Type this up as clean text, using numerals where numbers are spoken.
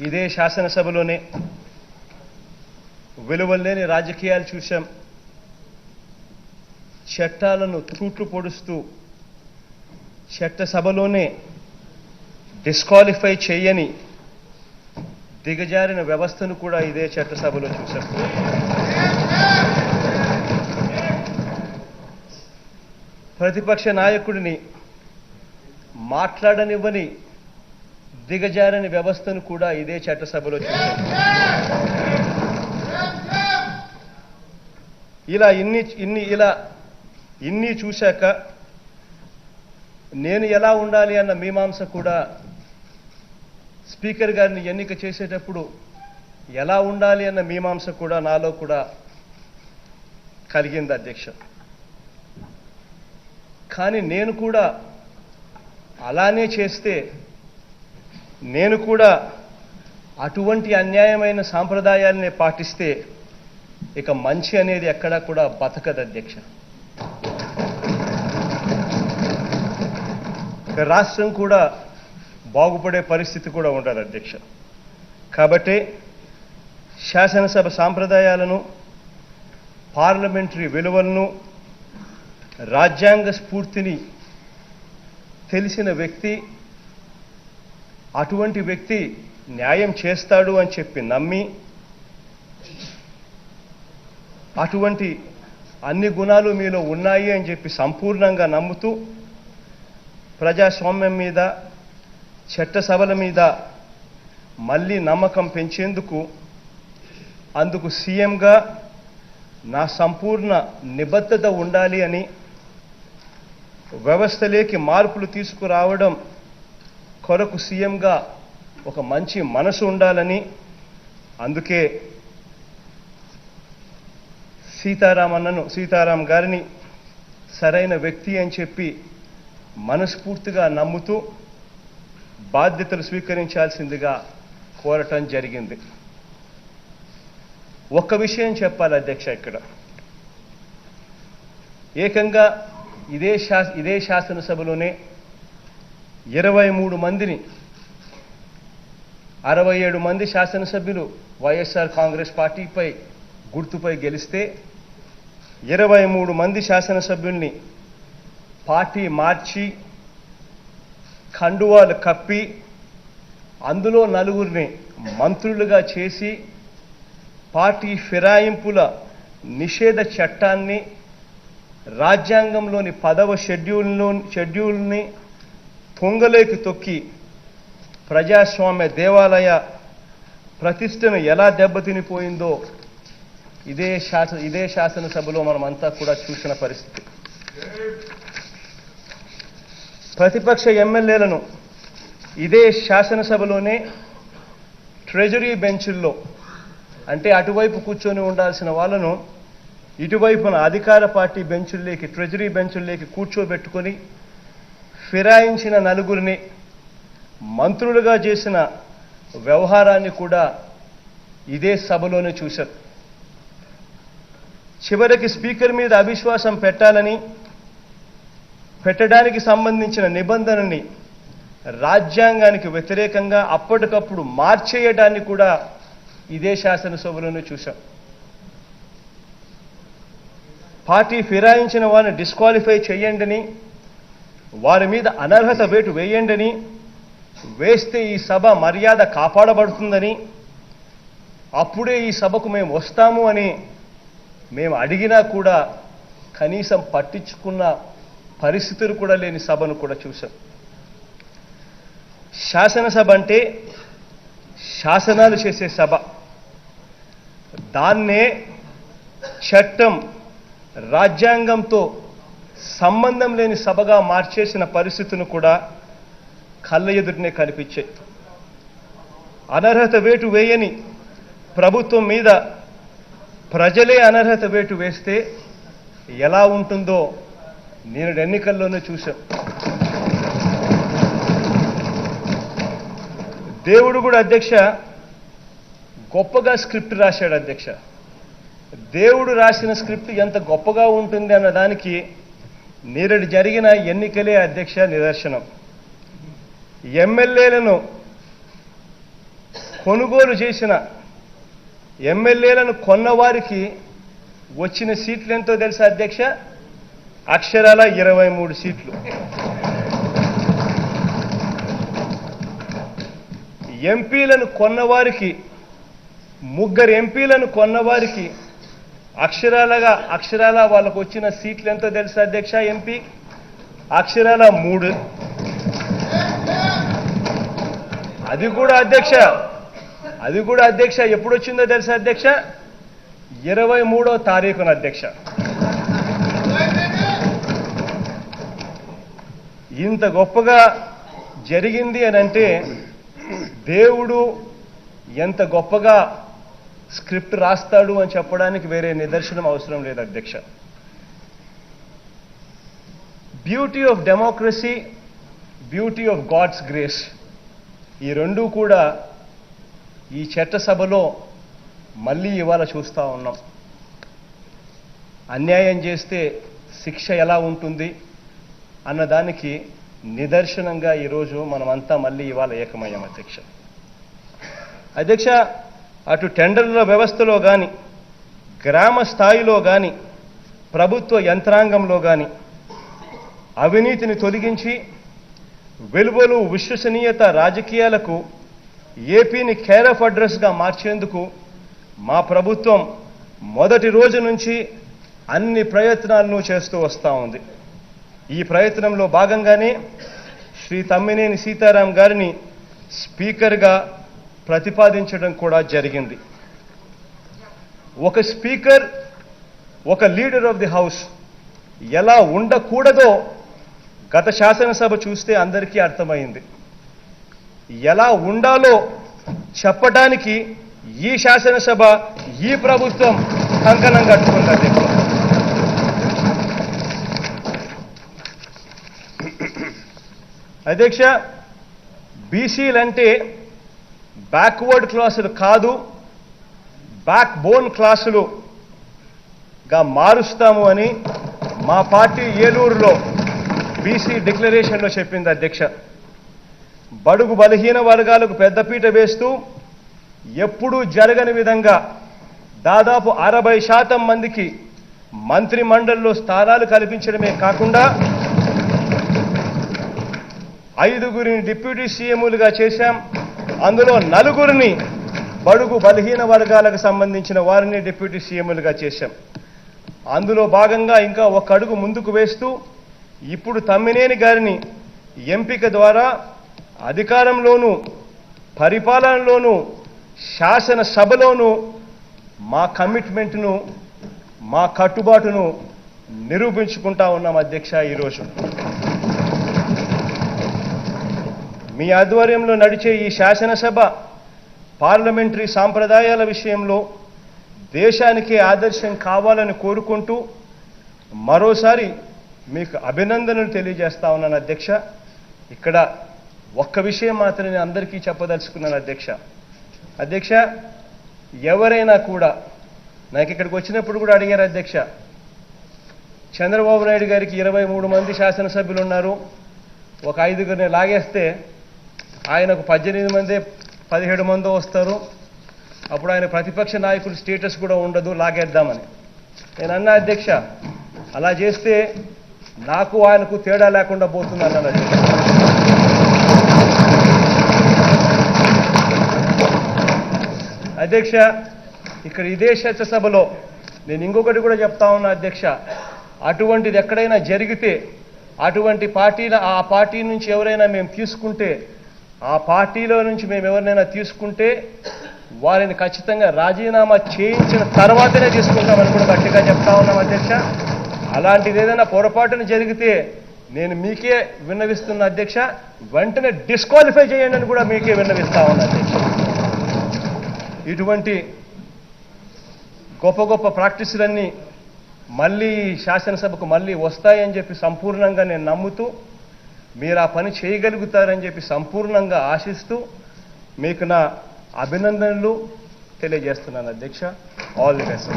ఇదే శాసనసభలోనే విలువలేని రాజకీయాలు చూశాం. చట్టాలను తూట్లు పొడుస్తూ చట్టసభలోనే డిస్క్వాలిఫై చేయని దిగజారిన వ్యవస్థను కూడా ఇదే చట్టసభలో చూశాం. ప్రతిపక్ష నాయకుడిని మాట్లాడనివ్వని దిగజారని వ్యవస్థను కూడా ఇదే చట్టసభలో చూశాం. ఇన్ని చూశాక నేను ఎలా ఉండాలి అన్న మీమాంస కూడా స్పీకర్ గారిని ఎన్నిక చేసేటప్పుడు ఎలా ఉండాలి అన్న మీమాంస కూడా నాలో కూడా కలిగింది అధ్యక్ష. కానీ నేను కూడా అలానే చేస్తే, నేను కూడా అటువంటి అన్యాయమైన సాంప్రదాయాలనే పాటిస్తే ఇక మంచి అనేది ఎక్కడా కూడా బతకదు అధ్యక్ష. ఇక రాష్ట్రం కూడా బాగుపడే పరిస్థితి కూడా ఉండదు అధ్యక్ష. కాబట్టి శాసనసభ సాంప్రదాయాలను, పార్లమెంటరీ విలువలను, రాజ్యాంగ స్ఫూర్తిని తెలిసిన వ్యక్తి, అటువంటి వ్యక్తి న్యాయం చేస్తాడు అని చెప్పి నమ్మి, అటువంటి అన్ని గుణాలు మీలో ఉన్నాయి అని చెప్పి సంపూర్ణంగా నమ్ముతూ ప్రజాస్వామ్యం మీద, చట్టసభల మీద మళ్ళీ నమ్మకం పెంచేందుకు, అందుకు సీఎంగా నా సంపూర్ణ నిబద్ధత ఉండాలి అని, వ్యవస్థలోకి మార్పులు తీసుకురావడం కొరకు సీఎంగా ఒక మంచి మనసు ఉండాలని, అందుకే సీతారాం గారిని సరైన వ్యక్తి అని చెప్పి మనస్ఫూర్తిగా నమ్ముతూ బాధ్యతలు స్వీకరించాల్సిందిగా కోరటం జరిగింది. ఒక్క విషయం చెప్పాలి అధ్యక్ష, ఇక్కడ ఏకంగా ఇదే శాసనసభలోనే 23 మందిని, 67 మంది శాసనసభ్యులు వైఎస్ఆర్ కాంగ్రెస్ పార్టీపై గుర్తుపై గెలిస్తే 23 మంది శాసనసభ్యుల్ని పార్టీ మార్చి కండువాలు కప్పి అందులో 4గురిని మంత్రులుగా చేసి పార్టీ ఫిరాయింపుల నిషేధ చట్టాన్ని, రాజ్యాంగంలోని 10వ షెడ్యూల్ని పొంగలేకి తొక్కి ప్రజాస్వామ్య దేవాలయ ప్రతిష్టను ఎలా దెబ్బతినిపోయిందో ఇదే శాసనసభలో మనమంతా కూడా చూసిన పరిస్థితి. ప్రతిపక్ష ఎమ్మెల్యేలను ఇదే శాసనసభలోనే ట్రెజరీ బెంచుల్లో, అంటే అటువైపు కూర్చొని ఉండాల్సిన వాళ్ళను ఇటువైపున అధికార పార్టీ బెంచుల్లోకి, ట్రెజరీ బెంచుల్లోకి కూర్చోబెట్టుకొని ఫిరాయించిన 4గురిని మంత్రులుగా చేసిన వ్యవహారాన్ని కూడా ఇదే సభలోనే చూశారు. చివరికి స్పీకర్ మీద అవిశ్వాసం పెట్టడానికి సంబంధించిన నిబంధనని రాజ్యాంగానికి వ్యతిరేకంగా అప్పటికప్పుడు మార్చేయడాన్ని కూడా ఇదే శాసనసభలోనే చూశాం. పార్టీ ఫిరాయించిన వారిని డిస్క్వాలిఫై చేయండని, వారి మీద అనర్హత వేటు వేయండని, వేస్తే ఈ సభ మర్యాద కాపాడబడుతుందని, అప్పుడే ఈ సభకు మేము వస్తాము అని మేము అడిగినా కూడా కనీసం పట్టించుకున్న పరిస్థితులు కూడా లేని సభను కూడా చూశాం. శాసనసభ అంటే శాసనాలు చేసే సభ. దాన్నే చట్టం, రాజ్యాంగంతో సంబంధం లేని సభగా మార్చేసిన పరిస్థితులను కూడా కళ్ళ ఎదుటనే కనిపించాయి. అనర్హత వేటు వేయని ప్రభుత్వం మీద ప్రజలే అనర్హత వేటు వేస్తే ఎలా ఉంటుందో నేను ఎన్నికల్లోనే చూశాం. దేవుడు కూడా అధ్యక్ష గొప్పగా స్క్రిప్ట్ రాశాడు అధ్యక్ష. దేవుడు రాసిన స్క్రిప్ట్ ఎంత గొప్పగా ఉంటుంది అన్న దానికి నేరడి జరిగిన ఎన్నికలే అధ్యక్ష నిదర్శనం. ఎమ్మెల్యేలను కొనుగోలు చేసిన ఎమ్మెల్యేలను కొన్నవారికి వచ్చిన సీట్లు ఎంతో తెలుసా అధ్యక్ష? అక్షరాల 23 సీట్లు. ఎంపీలను కొన్నవారికి, 3 ఎంపీలను కొన్నవారికి అక్షరాల వాళ్ళకు వచ్చిన సీట్లు ఎంతో తెలుసా అధ్యక్ష? ఎంపీ అక్షరాల 3. అది కూడా అధ్యక్ష ఎప్పుడు వచ్చిందో తెలుసా అధ్యక్ష? 23వ తారీఖున అధ్యక్ష. ఇంత గొప్పగా జరిగింది అని అంటే దేవుడు ఎంత గొప్పగా స్క్రిప్ట్ రాస్తాడు అని చెప్పడానికి వేరే నిదర్శనం అవసరం లేదు అధ్యక్ష. Beauty of democracy, beauty of god's grace, ఈ రెండూ కూడా ఈ చట్టసభలో మళ్ళీ ఇవాళ చూస్తూ ఉన్నాం. అన్యాయం చేస్తే శిక్ష ఎలా ఉంటుంది అన్నదానికి నిదర్శనంగా ఈరోజు మనమంతా మళ్ళీ ఇవాళ ఏకమయ్యాం అధ్యక్ష. అటు టెండర్ల వ్యవస్థలో కానీ, గ్రామ స్థాయిలో కానీ, ప్రభుత్వ యంత్రాంగంలో కానీ అవినీతిని తొలగించి విలువలు, విశ్వసనీయత రాజకీయాలకు ఏపీని కేర్ ఆఫ్ అడ్రస్గా మార్చేందుకు మా ప్రభుత్వం మొదటి రోజు నుంచి అన్ని ప్రయత్నాలను చేస్తూ వస్తూ ఉంది. ఈ ప్రయత్నంలో భాగంగానే శ్రీ తమ్మినేని సీతారాం గారిని స్పీకర్గా ప్రతిపాదించడం కూడా జరిగింది. ఒక స్పీకర్, ఒక లీడర్ ఆఫ్ ది హౌస్ ఎలా ఉండకూడదో గత శాసనసభ చూస్తే అందరికీ అర్థమైంది. ఎలా ఉండాలో చెప్పడానికి ఈ శాసనసభ, ఈ ప్రభుత్వం కంకణం కట్టుకుంది అధ్యక్ష. అధ్యక్ష, బీసీలంటే బ్యాక్వర్డ్ క్లాసులు కాదు, బ్యాక్ బోన్ క్లాసులుగా మారుస్తాము అని మా పార్టీ ఏలూరులో బీసీ డిక్లరేషన్లో చెప్పింది అధ్యక్ష. బడుగు బలహీన వర్గాలకు పెద్దపీట వేస్తూ ఎప్పుడూ జరగని విధంగా దాదాపు 60% మందికి మంత్రి మండలిలో స్థానాలు కల్పించడమే కాకుండా 5గురిని డిప్యూటీ సీఎంలుగా చేశాం. అందులో 4గురిని బడుగు బలహీన వర్గాలకు సంబంధించిన వారిని డిప్యూటీ సీఎంలుగా చేశాం. అందులో భాగంగా ఇంకా ఒక అడుగు ముందుకు వేస్తూ ఇప్పుడు తమ్మినేని గారిని ఎంపిక ద్వారా అధికారంలోనూ, పరిపాలనలోనూ, శాసనసభలోనూ మా కమిట్మెంట్ను, మా కట్టుబాటును నిరూపించుకుంటా ఉన్నాం అధ్యక్ష. ఈరోజు మీ ఆధ్వర్యంలో నడిచే ఈ శాసనసభ పార్లమెంటరీ సాంప్రదాయాల విషయంలో దేశానికే ఆదర్శం కావాలని కోరుకుంటూ మరోసారి మీకు అభినందనలు తెలియజేస్తా ఉన్నాను అధ్యక్ష. ఇక్కడ ఒక్క విషయం మాత్రం నేను అందరికీ చెప్పదలుచుకున్నాను అధ్యక్ష. ఎవరైనా కూడా నాకు ఇక్కడికి వచ్చినప్పుడు కూడా అడిగారు అధ్యక్ష, చంద్రబాబు నాయుడు గారికి 23 మంది శాసనసభ్యులు ఉన్నారు, ఒక 5గురిని లాగేస్తే ఆయనకు 18 మంది 17 మందో వస్తారు, అప్పుడు ఆయన ప్రతిపక్ష నాయకుడు స్టేటస్ కూడా ఉండదు, లాగేద్దామని. నేను అన్నా అధ్యక్ష, అలా చేస్తే నాకు ఆయనకు తేడా లేకుండా పోతుంది అన్నాను అధ్యక్ష. ఇక్కడ ఇదే చట్టసభలో నేను ఇంకొకటి కూడా చెప్తా ఉన్నా అధ్యక్ష, అటువంటిది ఎక్కడైనా జరిగితే, అటువంటి ఆ పార్టీ నుంచి ఎవరైనా మేము తీసుకుంటే, ఆ పార్టీలో నుంచి మేము ఎవరినైనా తీసుకుంటే వారిని ఖచ్చితంగా రాజీనామా చేయించిన తర్వాతనే తీసుకుంటామని కూడా గట్టిగా చెప్తా ఉన్నాం అధ్యక్ష. అలాంటిది ఏదైనా పొరపాటున జరిగితే నేను మీకే విన్నవిస్తున్న అధ్యక్ష, వెంటనే డిస్క్వాలిఫై చేయండి అని కూడా మీకే విన్నవిస్తా ఉన్నా అధ్యక్ష. ఇటువంటి గొప్ప గొప్ప ప్రాక్టీసులన్నీ మళ్ళీ శాసనసభకు మళ్ళీ వస్తాయని చెప్పి సంపూర్ణంగా నేను నమ్ముతూ, మీరు ఆ పని చేయగలుగుతారని చెప్పి సంపూర్ణంగా ఆశిస్తూ మీకు నా అభినందనలు తెలియజేస్తున్నాను అధ్యక్ష. All the best.